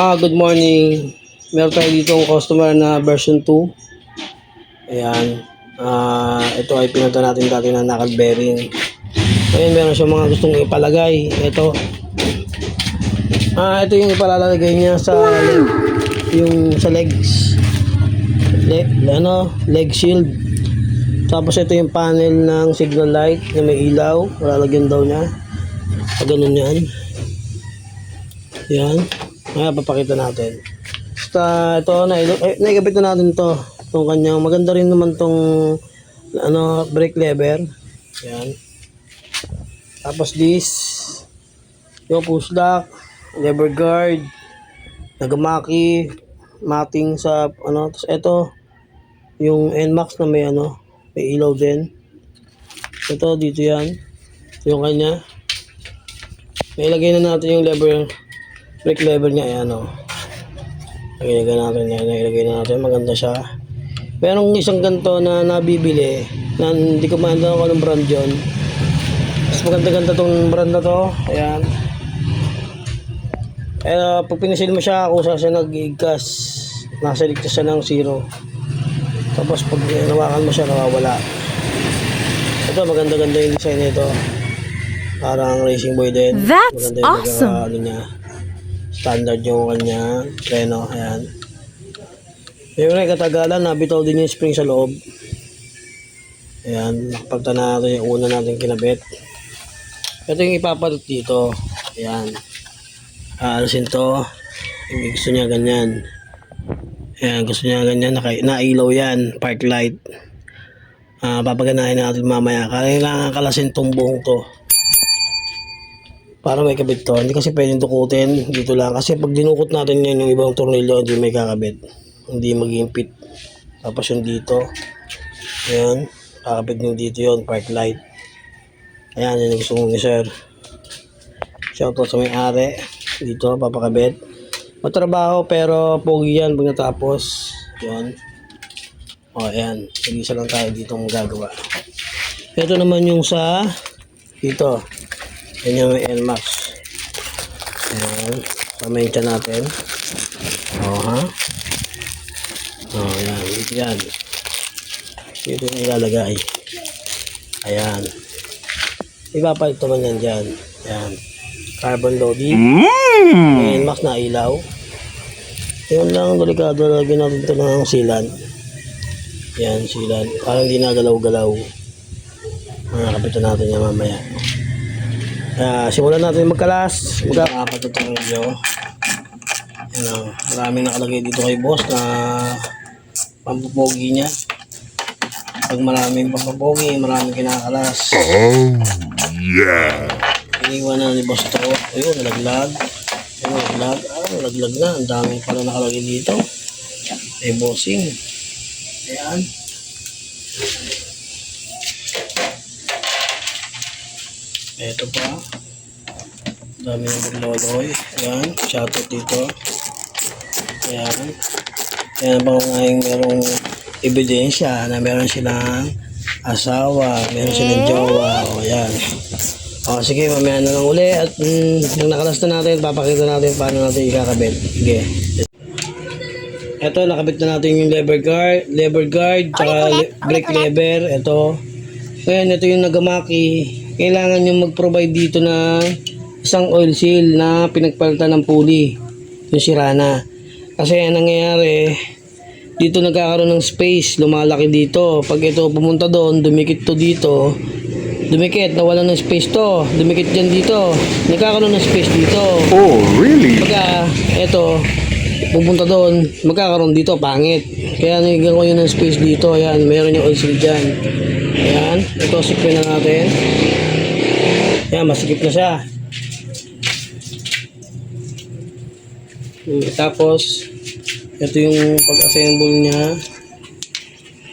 Good morning. Meron tayo dito ang customer na version 2. Ayan. Ito ay pinunta natin dati na knuckle bearing. Ayan, meron siya mga gustong ipalagay. Ito yung ipalalagay niya sa yung sa legs. Leg shield. Tapos ito yung panel ng signal light na may ilaw. Lalagyan daw niya. Ganun yan. Yan. Papakita natin. Basta ito naikabit na natin to. Itong kanyang maganda rin naman tong brake lever. Yan. Tapos yung push lock, lever guard, nagamaki, mating sa tapos ito yung NMAX na may ilaw din. Ito dito yan. Yung kanya. May ilagay na natin yung brake lever niya. Ayan ilagay na natin. Maganda siya. Merong isang ganito na nabibili na hindi ko maanda kung anong brand yun. Mas maganda-ganda tong brand na to. Ayan. Pag pinisil mo siya, kung saan siya nag-igas, nasa ligtas siya ng 0. Tapos pag nawakan mo siya, nawawala. Ito maganda-ganda yung design nito. Parang racing boy din. That's awesome. Standard yung kanya preno. Ayan. Yung katagalan, nabitaw din yung spring sa loob. Ayan. Nakapagta natin yung una natin kinabit. Ito yung ipapalit dito. Ayan. Aalisin to. Yung gusto niya ganyan. Ayan. Gusto niya ganyan. Nailaw yan. Park light. Papaganahin natin mamaya. Kailangan kalasin tong buong to. Para may kabit to. Hindi kasi pwedeng dukutin dito lang. Kasi pag dinukot natin yan, yung ibang tornilyo, hindi may kakabit. Hindi mag-impit. Tapos yung dito. Ayan. Kakabit yung dito yun. Park light. Ayan. Yan yung gusto kong sir. Shoutout sa may-ari. Dito. Papakabit. Matrabaho pero pogi yan pag natapos. Yun. Ayan. Isa lang tayo dito ang gagawa. Ito naman yung sa dito. Yan yung NMAX. Ayan. Pamaincha natin. Ayan. Dito yan. Dito yung ilalagay. Ayan. Ipapalit naman yan dyan. Ayan. Carbon loading. NMAX na ilaw. Yun lang. Delikado. Lagyan natin ito ng silan. Ayan. Silan. Parang hindi nagalaw-galaw. Kapitan natin yan mamaya. Simulan natin magkalas. Magkakapat itong video. Maraming nakalagay dito kay boss na pampupogi niya. Pag maraming pampupogi, maraming kinakalas. Iniwan na ni boss to. Ayun, nalaglag. Nalaglag na. Ang daming pala nakalagay dito. Bossing. Ayan. Ito pa. Dami yung nagloloy. Ayan. Shoutout dito. Ayan. Ayan pa nga yung merong ebidensya na meron silang asawa, meron silang jowa. Ayan. Sige, mamaya na lang uli. At nang nakalas na natin, papakita natin paano natin ikakabit. Sige. Ito, nakabit na natin yung lever guard, tsaka brake lever. Ito. Ayan, ito yung nagamaki. Kailangan nyo mag-provide dito na isang oil seal na pinagpalitan ng pulley. Yung sira na. Kasi ang nangyayari, dito nagkakaroon ng space, lumalaki dito. Pag ito pumunta doon, dumikit to dito. Dumikit, nawala ng space to. Dumikit dyan dito. Nagkakaroon ng space dito. Oh, really? Pagka ito, pupunta doon, magkakaroon dito, pangit. Kaya nagiging ko yun ng space dito. Ayan, mayroon yung oil seal dyan. Ayan, ito sikpin na natin. Ayan, masikip na siya. Tapos, ito yung pag-assemble niya.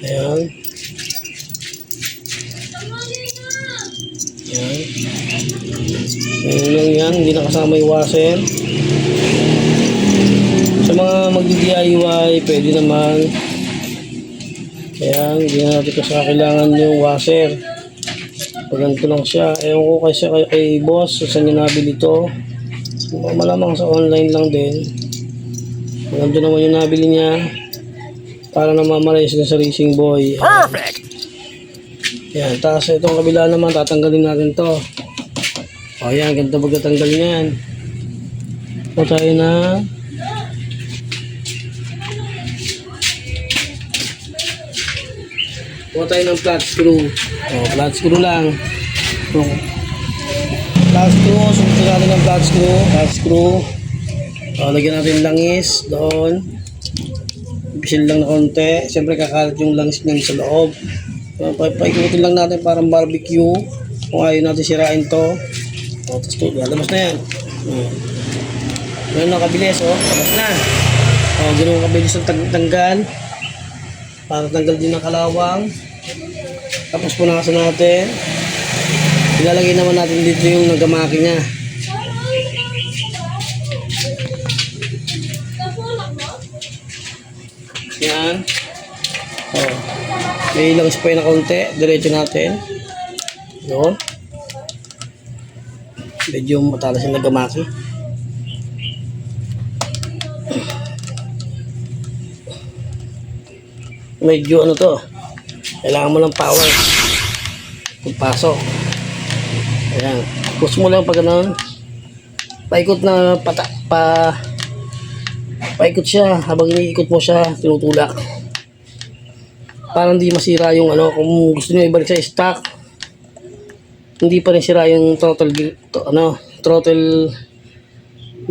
Ayan. Ayan. Ayan lang yan, hindi nakasama yung washer. Sa mga mag-DIY, pwede naman. Ayan, hindi na natin kasi kailangan yung washer. Pag ganito lang siya, ewan ko kay boss, saan niya nabili ito. Malamang sa online lang din. Maganda naman yung nabili niya. Para namamalayas na sa Racing Boy. Perfect! Yan, tapos itong kabila naman, tatanggalin natin to. O yan, ganito pagkatanggal niyan. O tayo na ng flat screw. O, flat screw lang. O, flat screw, sumunod natin ng flat screw. Flat screw. O, lagyan natin langis doon. Bisil lang na konti. Siyempre kakalat yung langis niyan sa loob. Paikutin lang natin parang barbecue. Kung ayaw natin sirain to. O, tapos ito, lalabas na yan. Ganun na kabilis, o. Labas na. O, ganun kabilis ang tanggal. Para tanggal din ang kalawang. Tapos punasan natin. Ilalagay naman natin dito yung nagamaki niya. Yan. O. May ilang spray na konti. Diretso natin. Yun. Medyo matalas yung nagamaki. Medyo ano to. Kailangan mo ng power. Pagpasok. Ayan. Push mo lang pag gano'n. Paikot na paikot siya. Habang iniikot mo siya, tinutulak. Para hindi masira yung ano. Kung gusto niyo ibalik sa stock, hindi pa rin sira yung throttle throttle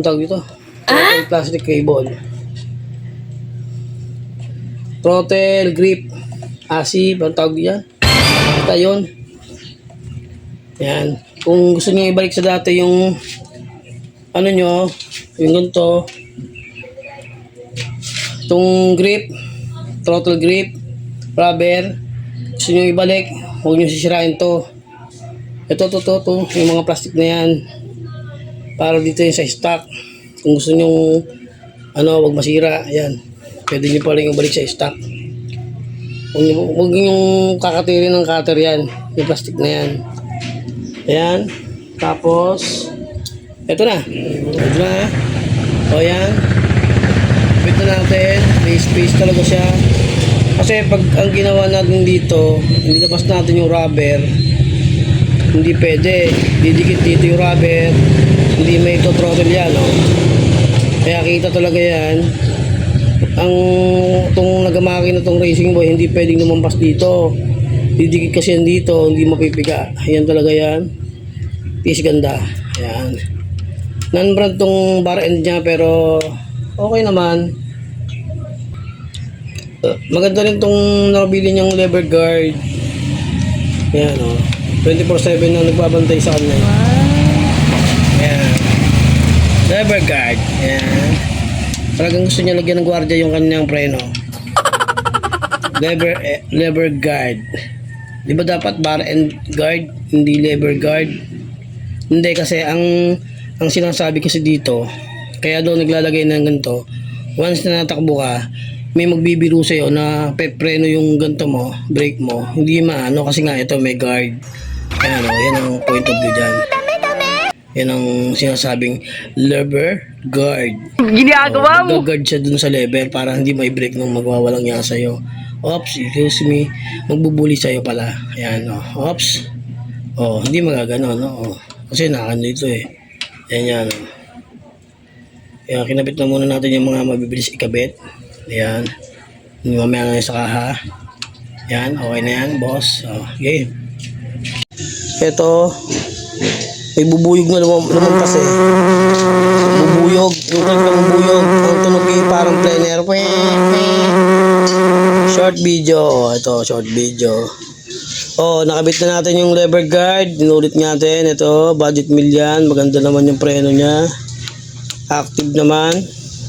ang tawag dito? Throttle plastic cable. Throttle grip. ASI, ang tawag diyan. Basta yun. Yan. Kung gusto niyo ibalik sa dati yung ano nyo, yung ganito, itong grip, throttle grip, rubber, gusto niyo ibalik, huwag niyo sisirain to. Ito, yung mga plastic na yan. Para dito yung sa stock. Kung gusto nyo, wag masira. Ayan. Pwede nyo pa rin ibalik sa stock. Huwag yung kakatirin ng cutter yan. Yung plastic na yan. Ayan. Tapos, ito na. Ito na. O yan. Ito natin. May space talaga siya. Kasi pag ang ginawa natin dito, nilabas natin yung rubber, hindi pwede. Didikit dito yung rubber. Hindi may throttle yan. Oh. Kaya kita talaga yan. Itong nagamaki na itong Racing Boy, hindi pwedeng lumampas dito. Didikit kasi yan dito. Hindi mapipiga. Ayan talaga yan. Piece ganda. Ayan. Non-brand tong bar end niya pero okay naman. Maganda rin tong nabili niyang lever guard. Ayan o. 24/7 na nagbabantay sa kanya. Ayan. Lever guard. Ayan. Talagang gusto niya lagyan ng gwardiya yung kanyang preno. Lever guard. Di ba dapat bar and guard, hindi lever guard? Hindi kasi ang sinasabi kasi dito, kaya daw naglalagay ng ganito, once na natakbo ka, may magbibiro sa'yo na preno yung ganito mo, brake mo, hindi maano kasi nga ito may guard. Ayan o, yan ang point of view dyan. Yan ang sinasabing lever guard. Ginagawa mo! Mag-guard siya dun sa lever para hindi may brake nung magwawalang yan sa'yo. Oops, excuse me, magbubuli sa'yo pala. Ayan o, oops. O, hindi magaganon, no? Kasi nakano ito eh. Yan. Kaya kinabit na muna natin yung mga mabibilis ikabit. Ayan. Mamaya na sa kaha. Yan, okay na yan, boss. Okay. Ito, may bubuyog na lumampas eh. Bubuyog. Yung kanyang bubuyog. Ang tunog eh, parang plener. Short video. Ito, short video. Nakabit na natin yung lever guard. Dinulit natin. Ito, budget meal yan. Maganda naman yung preno niya. Active naman.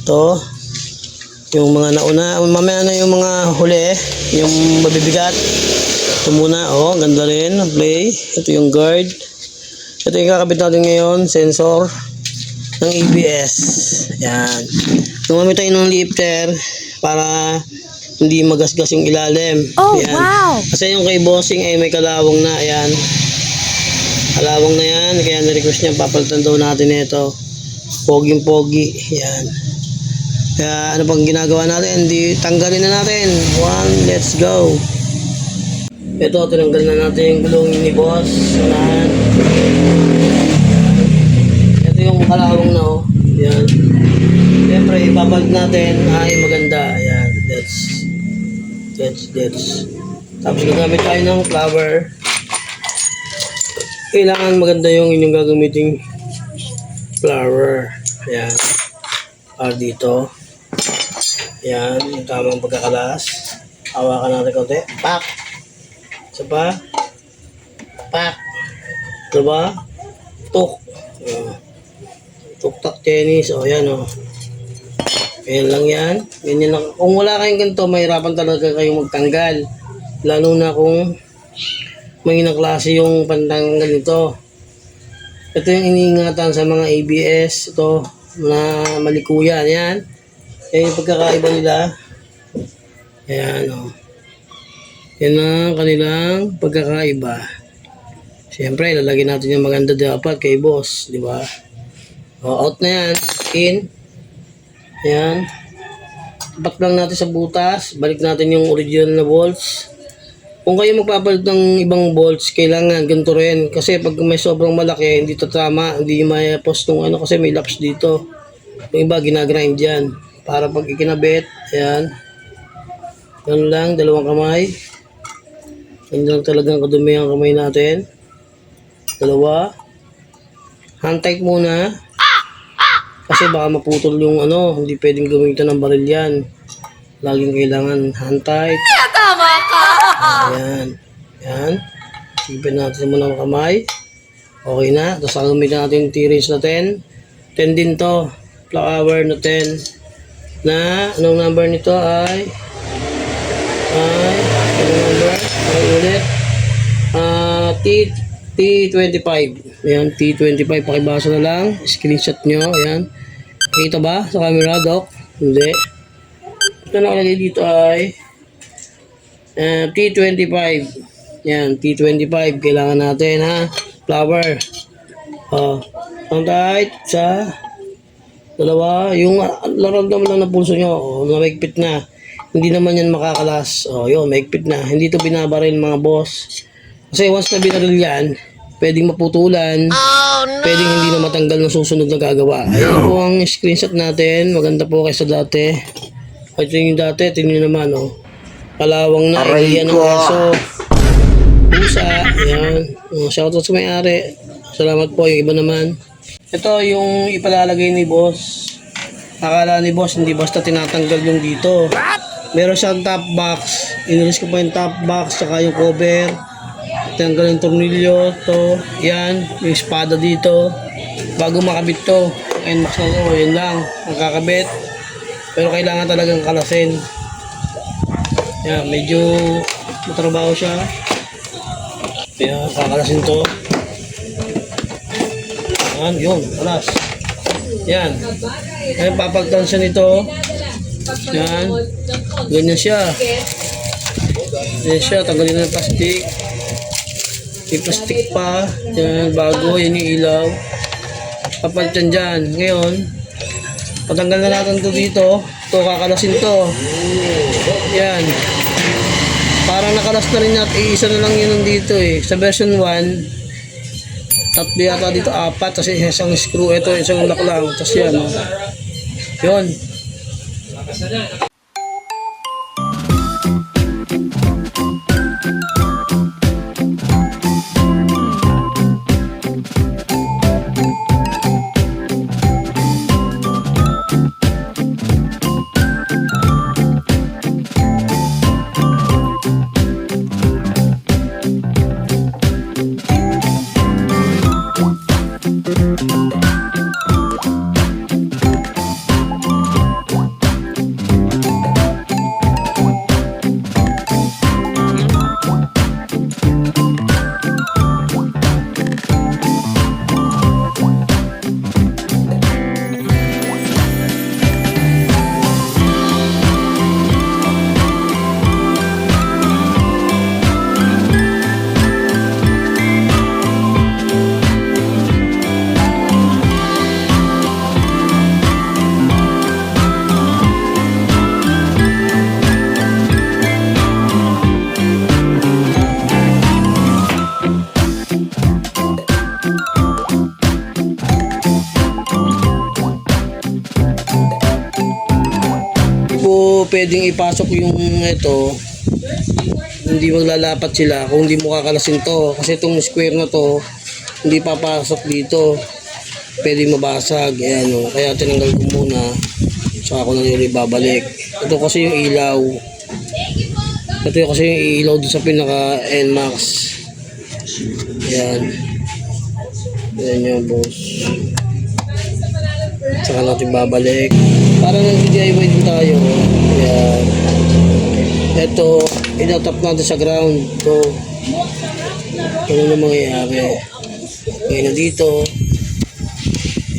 Ito. Yung mga nauna. Mamaya na yung mga huli. Yung mabibigat. Ito muna. Ganda rin. Play. Ito yung guard. Ito yung kakabit natin ngayon. Sensor ng ABS. Yan. Gumamit tayo ng lifter para hindi magasgas yung ilalim. Ayan. Wow! Kasi yung kay bossing ay may kalawang na. Ayan. Kalawang na yan. Kaya na-request niya papalitan daw natin ito. Pogi. Ayan. Kaya ano pang ginagawa natin? Di tanggalin na natin. Let's go. Ito, tinanggal na natin yung gulong ni boss. Unahan. Ito yung kalawang na oh. Yan. Siyempre, ipapalit natin ay maganda. Ayan. That's. Tapos gagamit tayo ng flower. Kailangan maganda yung inyong gagamiting flower. Ayan. Para dito. Ayan. Yung tamang pagkakalas. Hawakan natin konti. Pak! Isa pa. Pak! Diba? Tuk. Tuk-tak tennis. O, yan o. Ayan lang yan. Ganyan lang. Kung wala kayong ganito, mahirapan talaga kayong magtanggal. Lalo na kung may klase yung pantanggal nito. Ito yung iniingatan sa mga ABS. Ito, na malikuyan. Yan. Yan yung pagkakaiba nila. Ayan o. Yan ang kanilang pagkakaiba. Siyempre, lalagyan natin yung maganda dapat kay boss. Di ba? O, out na yan. In. Ayan. Tapat lang natin sa butas. Balik natin yung original na bolts. Kung kayo magpapalit ng ibang bolts, kailangan ganito rin. Kasi pag may sobrang malaki, hindi to tama. Hindi may post ng ano kasi may laps dito. Yung iba, ginagrind yan. Para pag ikinabit, ayan. Ganun lang, dalawang kamay. Ganun lang talagang kadumi ang kamay natin. Dalawa. Hand tight muna. Kasi baka maputol yung ano, hindi pwedeng gamitan ng baril yan. Laging kailangan hand tight. Tama ka! Ayan. Ayan. Sipin natin muna ang kamay. Okay na. Tapos gamitin natin yung T-range na 10. 10 din to. Flower na 10. Na, anong number nito ay anong number? Ay ulit. T25. Ayan, T25. Pakibasa na lang. Screenshot nyo. Ayan. Kita ba sa camera, Doc? Hindi. Ito nakalagay dito ay T25. Yan, T25. Kailangan natin, ha? Flower. Ang tight sa dalawa. Yung laramdaman lang ng pulso nyo. Namigpit na. Hindi naman yan makakalas. Yun, maigpit na. Hindi to binabaril mga boss. Kasi once na binaril yan, pwedeng maputulan. Oh, no. Pwedeng hindi na matanggal ng susunod na gagawa. Ayan po ang screenshot natin. Maganda po kaysa dati. Ito yung dati. Tingnan naman, oh. Kalawang na. Ayan ang aso. Pusa. Ayan. Shoutout sa may-ari. Salamat po. Yung iba naman. Ito yung ipalalagay ni boss. Akala ni boss, hindi basta tinatanggal yung dito. Meron siyang top box. Inalis ko pa yung top box. Saka yung cover. Tanggal yung tornilyo, to, yan, yung espada dito, bago makabit to, and max na to, yun lang, magkakabit, pero kailangan talagang kalasin, yan, medyo matrabaho siya, yan, kakalasin to, yan, yun, kalas, yan, ay papagtan siya nito, yan, ganyan siya, tanggalin na yung plastic. May plastic pa. Yan, bago. Yan yung ilaw. Papalit yan dyan. Ngayon, patanggal na natin to dito. Ito, kakalasin to. Yan. Parang nakalas na rin natin. Isa na lang yun dito eh. Sa version 1, tatlo yata dito, 4. Tapos isang screw. Ito, isang lock lang. Tapos yan. Yun. pwedeng ipasok yung ito, hindi maglalapat sila kung hindi mo kakalasin to. Kasi itong square na to, hindi papasok dito. Pwedeng mabasag. Ayan, o. Kaya tinanggal ko muna. Saka ako na ulit babalik. Ito kasi yung ilaw. Ito kasi yung ilaw doon sa pinaka NMAX. Ayan. Ayan yung boss. Saka natin babalik. Para nag-DIY din tayo. Ayan. Ito, inatap natin sa ground. Ito. Ano na mangyayari? Ngayon na dito.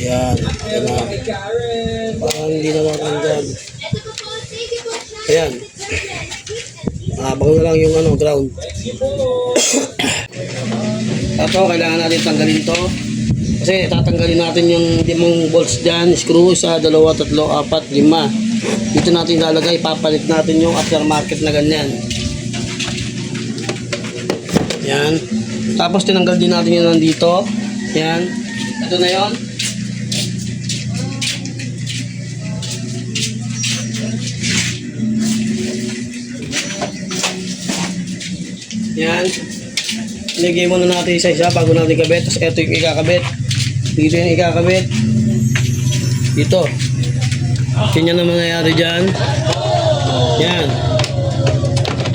Ayan. Ayan na. Parang hindi na matanggal. Ayan. Habang na lang yung ground. Ito, kailangan natin tanggalin to. Kasi tatanggalin natin yung 5 bolts dyan. Screw, 1, 2, 3, 4, 5. Dito natin ilalagay. Papalit natin yung aftermarket na ganyan. Yan. Tapos tinanggal din natin yun nandito. Yan. Ito na yun. Yan. Ilagay muna natin isa-isa bago natin ikabit. Tapos ito yung ikakabit. Dito yung ikakabit. Dito. Ganyan ang mangyayari dyan. Yan.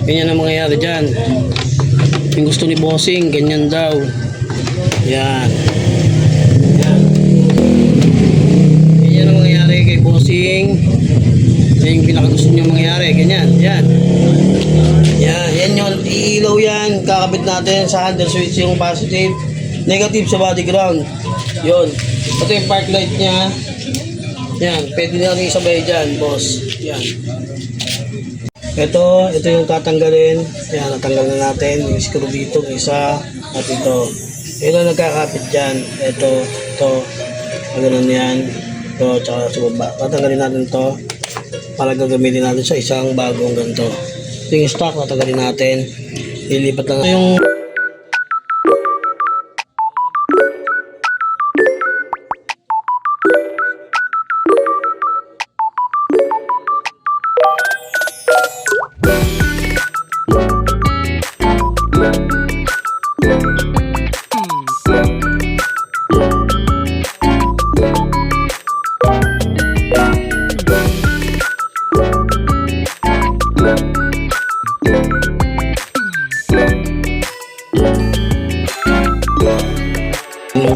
Ganyan ang mangyayari dyan. Yung gusto ni bossing, ganyan daw. Yan. Yan. Ganyan ang mangyayari kay bossing. Yan yung pinakagusto niya mangyayari. Ganyan. Yan. Yan. Yan yun. Iilaw yan. Kakabit natin sa handle switch yung positive. Negative sa body ground. Yun. Ito yung park light niya. Yan. Pwede natin isabay dyan, boss. Yan. Ito yung tatanggalin. Yan, natanggal na natin. Yung screw dito, isa. At ito. Ito nagkakapit dyan. Ito. Ganun yan. Ito, tsaka sa baba. Tatanggalin natin to para gagamitin natin sa isang bagong ganito. Ito yung stock, tatanggalin natin. Ilipat lang yung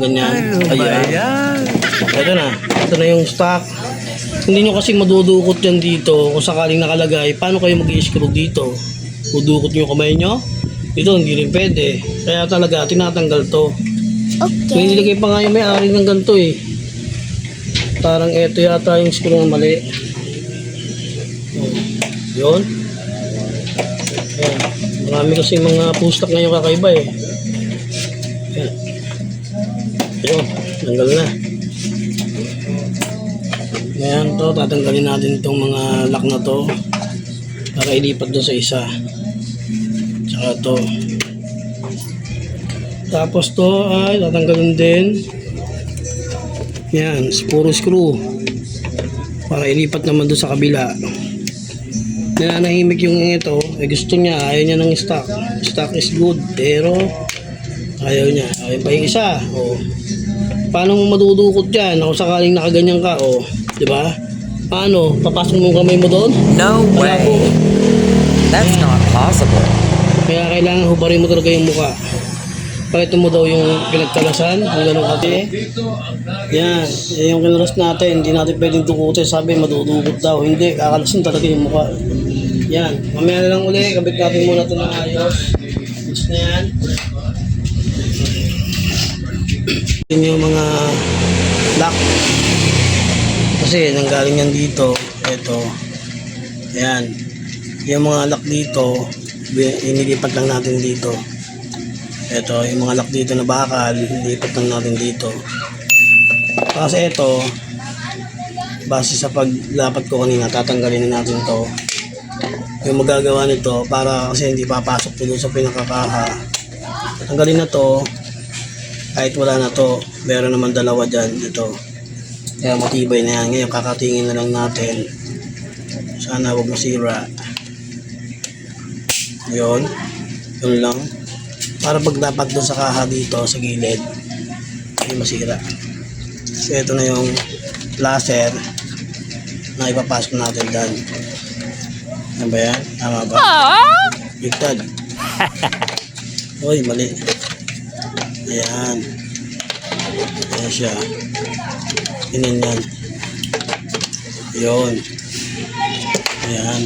ganyan. Ayan. Ito na yung stock. Hindi nyo kasi madudukot yan dito. Kung sakaling nakalagay, paano kayo mag-i-screw dito? Dudukot nyo yung kamay nyo? Ito hindi rin pwede. Kaya talaga tinatanggal to. Okay. May nilagay pa nga yung may-ari ng ganito eh. Parang eto yata yung screw na mali. Yun. Ayan. Marami kasi mga pustak ngayon kakaiba eh. Ayan. Ayun, tanggal na. Ngayon to, tatanggalin natin itong mga lock na to para ilipat doon sa isa. Tsaka to. Tapos to ay tatanggalin din. Yan, puro screw para ilipat naman doon sa kabila. Nananahimik yung ito, gusto niya, ayaw niya ng stock. Stock is good, pero ayaw niya. Ayaw pa yung isa. Paano mo madudukot yan? Kung sakaling nakaganyan ka, di ba? Paano? Papasok mo kamay mo doon? No way. That's not possible. Kaya kailangan hubarin mo talaga yung mukha. Pakita mo daw yung pinagkalasan, ang ganun kasi. Yan, yung kinalas natin, hindi natin pwedeng dukutin. Sabi, madudukot daw. Hindi, kakalasin talaga yung mukha. Yan, mamaya na lang uli, kabit natin muna ito ng ayos. Gusto na yan. Yun yung mga lock. Kasi nanggaling yan dito. Ito. Ayan. Yung mga lock dito, inilipat lang natin dito. Ito, yung mga lock dito na bakal, inilipat lang natin dito. Kasi ito, base sa paglapat ko kanina, tatanggalin na natin to. Yung magagawa nito, para kasi hindi papasok to doon sa pinakakaha. Tanggalin na to. Kahit wala na to, meron naman dalawa dyan, ito. Kaya matibay na yan. Ngayon kakatingin na lang natin. Sana huwag masira. Yun. Yun lang. Para pag dapat doon sa kaha dito sa gilid, hindi masira. So ito na yung laser na ipapasok natin dyan. Ano ba yan? Tama ba? Bigtad. Uy, mali. Ayan. Ayan siya. Ganyan yan. Yun. Ayan.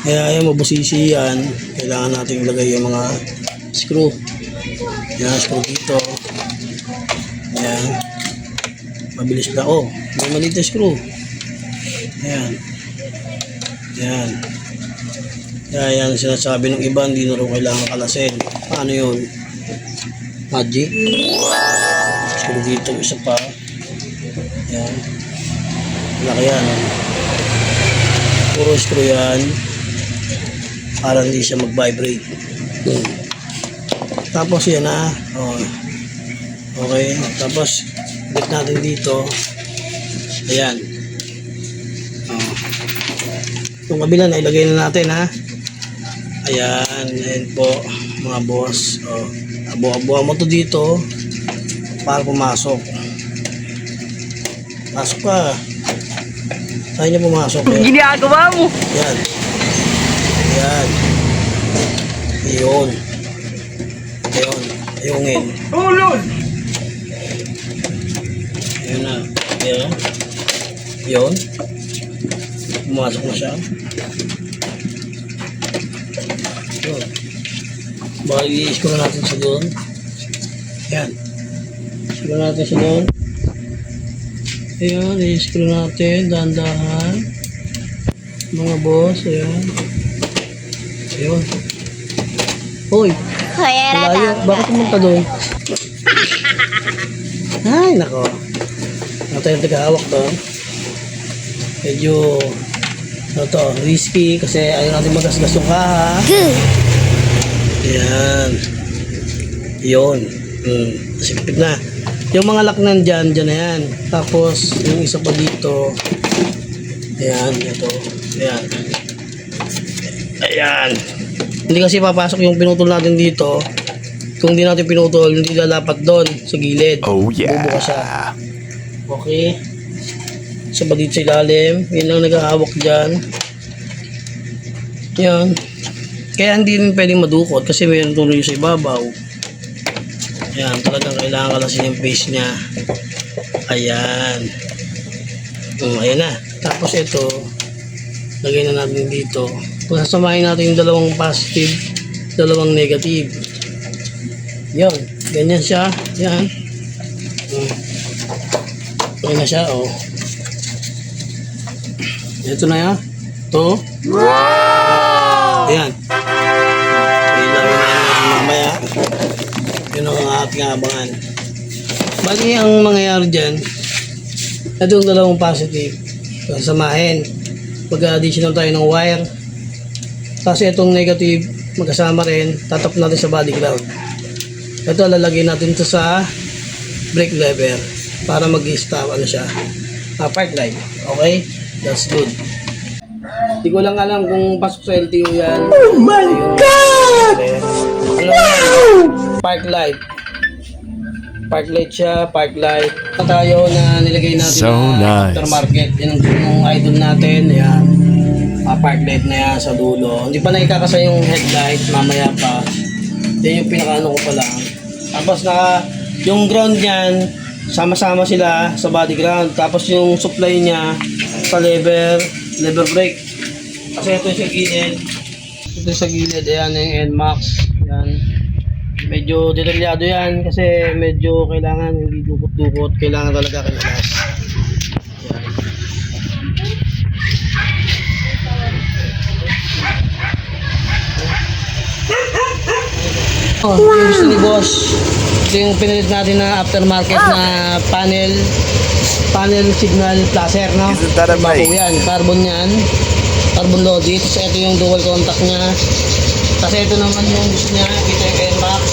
Kaya ayan, mabusisi yan. Kailangan natin ilagay yung mga screw. Ayan, screw dito. Ayan. Mabilis na. Oh, may maliit na screw. Ayan. Ayan. Kaya yan sinasabi ng iba, hindi na rin kailangan kalasin. Paano yun? Magic. Screw dito, isa pa. Ayan. Laki yan. Puro screw yan. Para hindi siya mag-vibrate. Tapos yan na. Oh. Okay. Tapos, bit natin dito. Ayan. Oh. Itong kabila na ilagay na natin ha. Ayan. Ayan po mga boss. Oh. Buha-buha mo to dito para pumasok. Pasok ka. Kaya niya pumasok. Ginagawa mo. Yan. Yan. Yun. Yun. Ayungin. Ulol! Yun na. Yan. Yun. Pumasok na siya. Yun. Baka i-screw natin siya doon. Yan. Screw natin siya doon. Ayan, i-screw natin. Dahan-dahan. Mga boss. Ayan. Ayun. Hoy. Malayo. Bakit pumunta doon? Ay, nako. Natin yung tagahawak doon. Medyo ano to, risky kasi ayaw natin magasgas yung kaha. Ayan. Yun. Sipit na. Yung mga lock nandyan, dyan na yan. Tapos, yung isa pa dito. Ayan, ito. Ayan. Ayan. Hindi kasi papasok yung pinutol natin dito. Kung hindi natin pinutol, hindi lalapat doon sa gilid. Oh yeah. Bubuka siya. Okay. Isa pa dito sa ilalim. Yun lang naghahawak dyan. Yan. Kaya hindi rin pwedeng madukot kasi mayroon tuloy sa ibabaw. Ayan. Talagang kailangan kalasin yung face niya. Ayan. Ayan na. Tapos ito, lagay na natin dito. Sasamahin natin yung dalawang positive, dalawang negative. Yan. Ganyan siya. Yan. Ayan na siya. Oh. Ito na yan. Ito. Ayan. Ilawin na yan mamaya. Yun ang ating abangan. Bali ang mangyayari dyan, ito yung dalawang positive. Sasamahin. Mag-additional tayo ng wire. Kasi itong negative, magkasama rin, tatap natin sa body ground. Ito, lalagay natin ito sa brake lever para mag-stop, ano siya, park light. Okay? That's good. Hindi ko lang alam kung pasok sa LTO yan. Oh my God! Ano yan? Park light. Park light siya, park light. Ito tayo na nilagay natin So na nice. aftermarket. Yan yung idol natin. Yan. Park light na yan sa dulo. Hindi pa nakikakasa yung headlight. Mamaya pa. Yan yung pinakaano ko pa lang. Tapos yung ground niyan, sama-sama sila sa body ground. Tapos yung supply niya sa lever brake. Kasi ito sa gilid. Ito sa gilid. Ayan yung NMAX. Ayan. Medyo detalyado yan kasi medyo kailangan hindi dukot-dukot. Kailangan talaga kinalas. Oh, yung gusto ni boss. Ito yung pinalit natin na aftermarket na panel signal placer, no? Isn't that amazing? Bago yan, carbon yan. Carbon loaded. Tapos ito yung dual contact niya. Kasi ito naman yung gusto niya. Ito yung NMAX.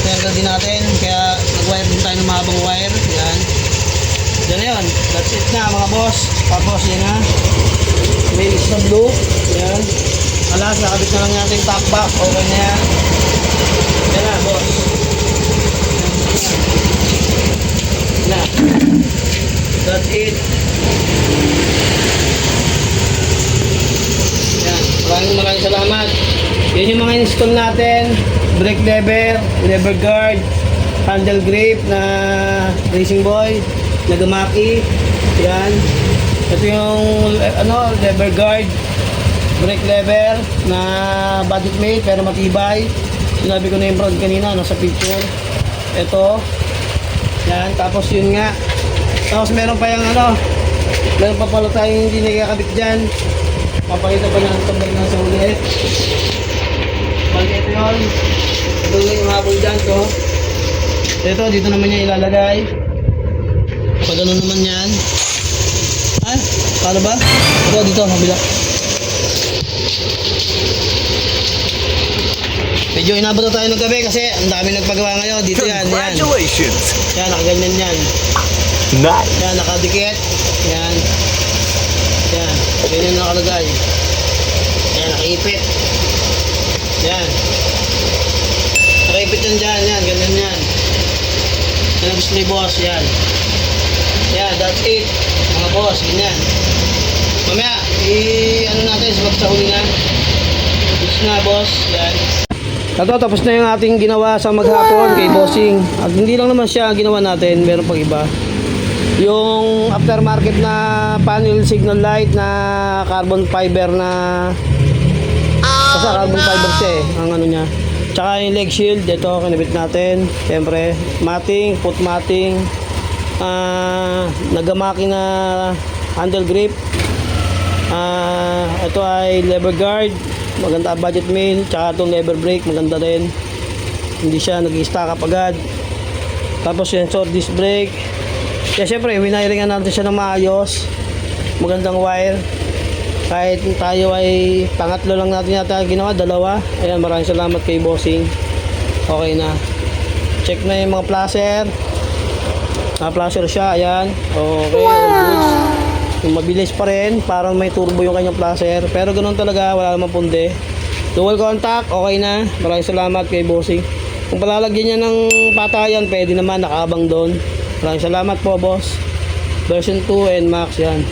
Tinanggal din natin. Kaya nag-wire din tayo ng mahabang wire. Yan. Yan na yun. That's it na mga boss. Tapos yan na. May isa blue. Yan. Alas, nakabit na lang natin yung top box. Okay na yan. Yan na, boss. Na. That's it. Yan. Maraming salamat. Yan yung mga install natin. Brake lever, lever guard, handle grip na Racing Boy, Nagamaki. Yan. Ito yung lever guard, brake lever na budget made pero matibay. Sinabi ko na yung brand kanina, nasa picture. Ito. Yan. Tapos yun nga. Tapos meron pa yung meron pa pala tayong hindi nakakabit dyan. Papakita pa natin ito balik na sa ulit. Balik ito yun. Ito yung habol dyan to. Ito, dito naman niya ilalagay. Pag ganun naman yan. Ay, paano ba? Ito, dito, kabila. Medyo inabot na tayo ng gabi kasi ang dami nagpagawa ngayon. Dito yan, yan. Congratulations! Yan, nakaganyan yan. Nice! Yan, nakadikit. Yan. Yan, ganyan nakalagay. Yan, nakaipit. Yan. Nakaipit yan dyan, yan, ganyan yan. Yan ang gusto ni boss, yan. Yan, that's it. Mga boss, ganyan. Mamaya, natin, sabag sa huli na. Tapos na, boss, yan. Ito, tapos na yung ating ginawa sa maghapon kay Bossing. At hindi lang naman siya ginawa natin, meron pang iba. Yung aftermarket na panel signal light na carbon fiber na kasi carbon fiber siya ang ano niya. Tsaka yung leg shield, ito kinabit natin. Siyempre, matting, foot matting, Nagamaki na handle grip. Ito ay lever guard, maganda budget meal, tsaka itong lever brake, maganda rin, hindi siya nag-i-stack up agad. Tapos yung short disc brake, kaya syempre winiringan natin siya ng maayos, magandang wire. Kahit tayo ay pangatlo lang natin yata ginawa, dalawa. Ayan, maraming salamat kay Bossing. Okay na, check na yung mga placer. Placer siya, ayan, okay, all goods. Yung mabilis pa rin, parang may turbo yung kanyang placer. Pero ganun talaga, wala namang punde. Dual contact, okay na. Maraming salamat kay Bossing. Kung palalagyan niya ng patayan, pwede naman, nakaabang doon. Maraming salamat po, boss. Version 2 and Max yan.